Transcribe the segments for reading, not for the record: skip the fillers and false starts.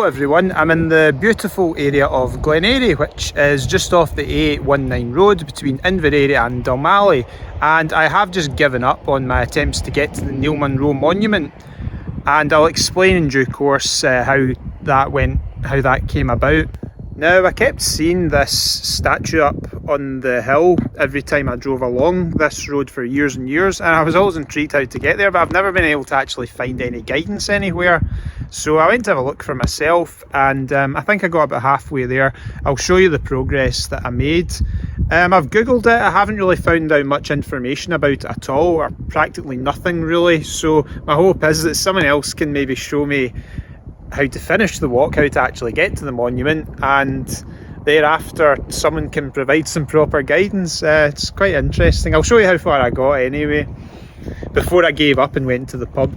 everyone, I'm in the beautiful area of Glen, which is just off the A819 road between Inveraray and Dalmally, and I have just given up on my attempts to get to the Neil Munro Monument, and I'll explain in due course how that came about. Now, I kept seeing this statue up on the hill every time I drove along this road for years and years, and I was always intrigued how to get there, but I've never been able to actually find any guidance anywhere. So I went to have a look for myself, and I think I got about halfway there. I'll show you the progress that I made. I've googled it. I haven't really found out much information about it at all, or practically nothing really, so my hope is that someone else can maybe show me how to finish the walk, how to actually get to the monument, and thereafter someone can provide some proper guidance. It's quite interesting. I'll show you how far I got anyway, before I gave up and went to the pub.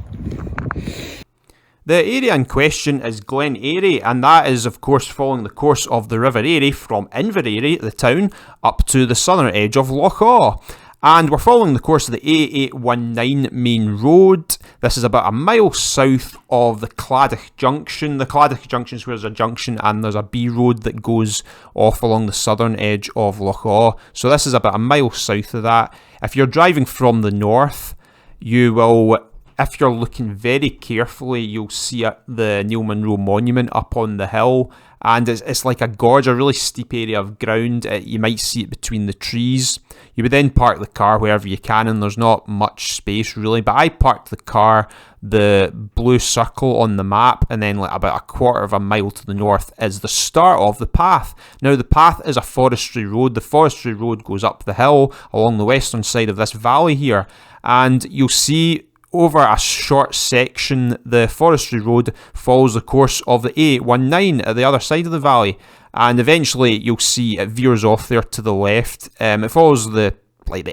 The area in question is Glen, and that is of course following the course of the River Aray from Inveraray, the town, up to the southern edge of Loch Awe. And we're following the course of the A819 main road. This is about a mile south of the Cladach Junction. The Cladach Junction is where there's a junction and there's a B road that goes off along the southern edge of Loch Awe. So this is about a mile south of that. If you're driving from the north, you will, if you're looking very carefully, you'll see the Neil Munro Monument up on the hill. And it's like a gorge, a really steep area of ground. You might see it between the trees. You would then park the car wherever you can, and there's not much space really. But I parked the car, the blue circle on the map, and then like about a quarter of a mile to the north is the start of the path. Now the path is a forestry road. The forestry road goes up the hill along the western side of this valley here. And you'll see over a short section, the forestry road follows the course of the A819 at the other side of the valley, and eventually you'll see it veers off there to the left. It follows the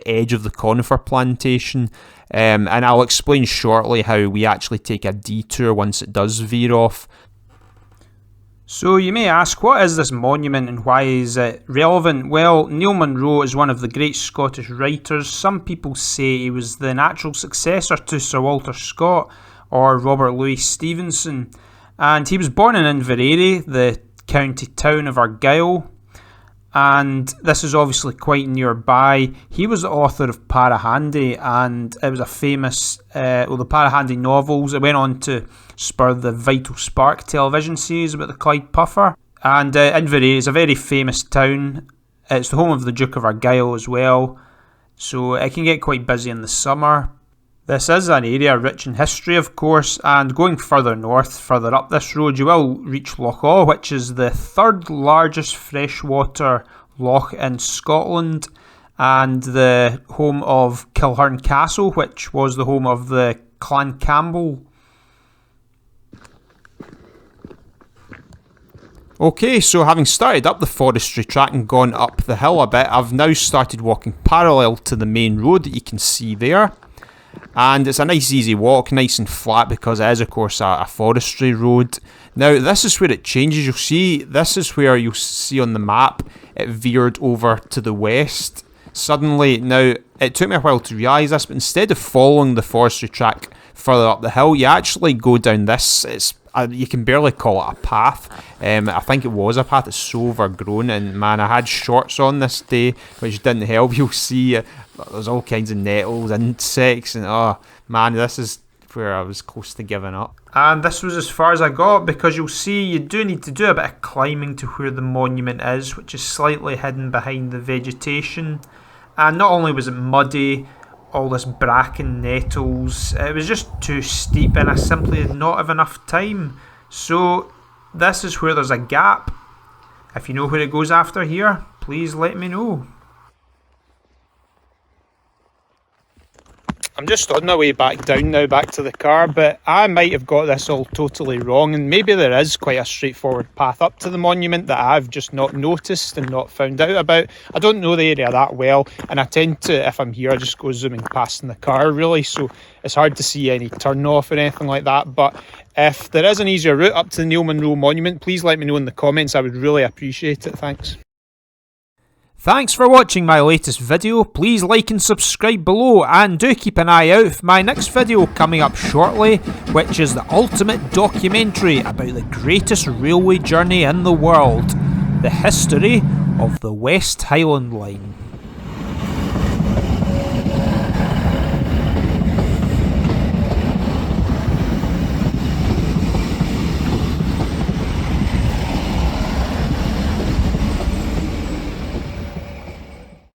edge of the conifer plantation, and I'll explain shortly how we actually take a detour once it does veer off. So you may ask, what is this monument and why is it relevant? Well, Neil Munro is one of the great Scottish writers. Some people say he was the natural successor to Sir Walter Scott or Robert Louis Stevenson. And he was born in Inveraray, the county town of Argyll. And this is obviously quite nearby. He was the author of Parahandy, and it was a famous, the Parahandy novels. It went on to spur the Vital Spark television series about the Clyde Puffer. And Inveraray is a very famous town. It's the home of the Duke of Argyll as well, so it can get quite busy in the summer. This is an area rich in history, of course, and going further north, further up this road, you will reach Loch Awe, which is the third largest freshwater loch in Scotland, and the home of Kilhern Castle, which was the home of the Clan Campbell. Okay, so having started up the forestry track and gone up the hill a bit, I've now started walking parallel to the main road that you can see there. And it's a nice easy walk, nice and flat, because it is of course a forestry road. Now this is where it changes. You'll see, this is where you'll see on the map it veered over to the west suddenly. Now it took me a while to realise this, but instead of following the forestry track further up the hill, you actually go down this. You can barely call it a path. I think it was a path. It's so overgrown, and man, I had shorts on this day, which didn't help. You'll see there's all kinds of nettles, insects, and oh man, this is where I was close to giving up. And this was as far as I got, because you'll see you do need to do a bit of climbing to where the monument is, which is slightly hidden behind the vegetation. And not only was it muddy, all this bracken, nettles, it was just too steep, and I simply did not have enough time. So this is where there's a gap. If you know where it goes after here, please let me know. I'm just on my way back down now, back to the car, but I might have got this all totally wrong, and maybe there is quite a straightforward path up to the monument that I've just not noticed and not found out about. I don't know the area that well, and I tend to, if I'm here, I just go zooming past in the car really, so it's hard to see any turn off or anything like that. But if there is an easier route up to the Neil Munro Monument, please let me know in the comments. I would really appreciate it. Thanks. Thanks for watching my latest video. Please like and subscribe below, and do keep an eye out for my next video coming up shortly, which is the ultimate documentary about the greatest railway journey in the world, the history of the West Highland Line.